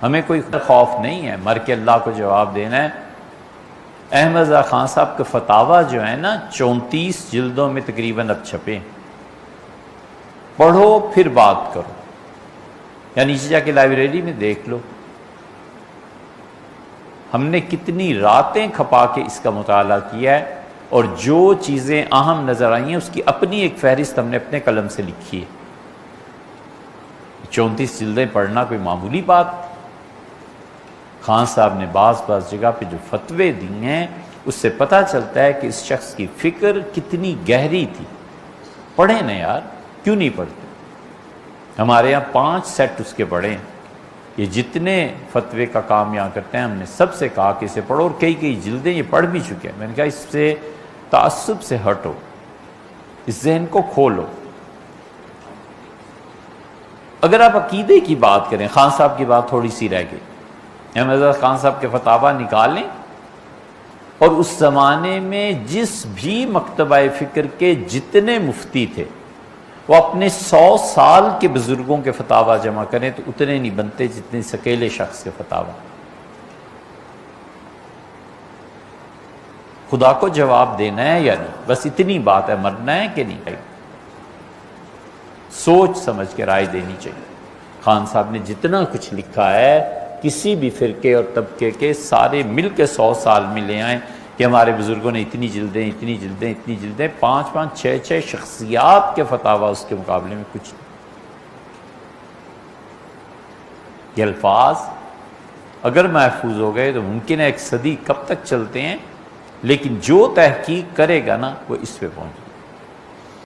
ہمیں کوئی خوف نہیں ہے، مر کے اللہ کو جواب دینا ہے۔ احمد رضا خان صاحب کے فتاویٰ جو ہیں نا 34 جلدوں میں تقریباً اب چھپے، پڑھو پھر بات کرو، یا نیچے جا کے لائبریری میں دیکھ لو۔ ہم نے کتنی راتیں کھپا کے اس کا مطالعہ کیا ہے، اور جو چیزیں اہم نظر آئی ہیں اس کی اپنی ایک فہرست ہم نے اپنے قلم سے لکھی ہے۔ 34 جلدیں پڑھنا کوئی معمولی بات؟ خان صاحب نے بعض جگہ پہ جو فتوے دیے ہیں اس سے پتہ چلتا ہے کہ اس شخص کی فکر کتنی گہری تھی۔ پڑھیں نا یار، کیوں نہیں پڑھتے؟ ہمارے یہاں 5 سیٹ اس کے پڑھے ہیں۔ یہ جتنے فتوے کا کام یہاں کرتے ہیں ہم نے سب سے کہا کہ اسے پڑھو، اور کئی جلدیں یہ پڑھ بھی چکے ہیں۔ میں نے کہا اس سے تعصب سے ہٹو، اس ذہن کو کھولو۔ اگر آپ عقیدے کی بات کریں، خان صاحب کی بات تھوڑی سی رہ گئی، احمد رضا خان صاحب کے فتاویٰ نکالیں اور اس زمانے میں جس بھی مکتبہ فکر کے جتنے مفتی تھے وہ اپنے 100 سال کے بزرگوں کے فتاویٰ جمع کریں تو اتنے نہیں بنتے جتنے اس اکیلے شخص کے فتاویٰ۔ خدا کو جواب دینا ہے یا نہیں؟ بس اتنی بات ہے، مرنا ہے کہ نہیں؟ سوچ سمجھ کے رائے دینی چاہیے۔ خان صاحب نے جتنا کچھ لکھا ہے کسی بھی فرقے اور طبقے کے سارے مل کے 100 سال میں لے آئیں کہ ہمارے بزرگوں نے اتنی جلدیں 5 6 شخصیات کے فتاویٰ اس کے مقابلے میں کچھ نہیں۔ یہ الفاظ اگر محفوظ ہو گئے تو ممکن ہے ایک صدی کب تک چلتے ہیں، لیکن جو تحقیق کرے گا نا وہ اس پہ پہنچے۔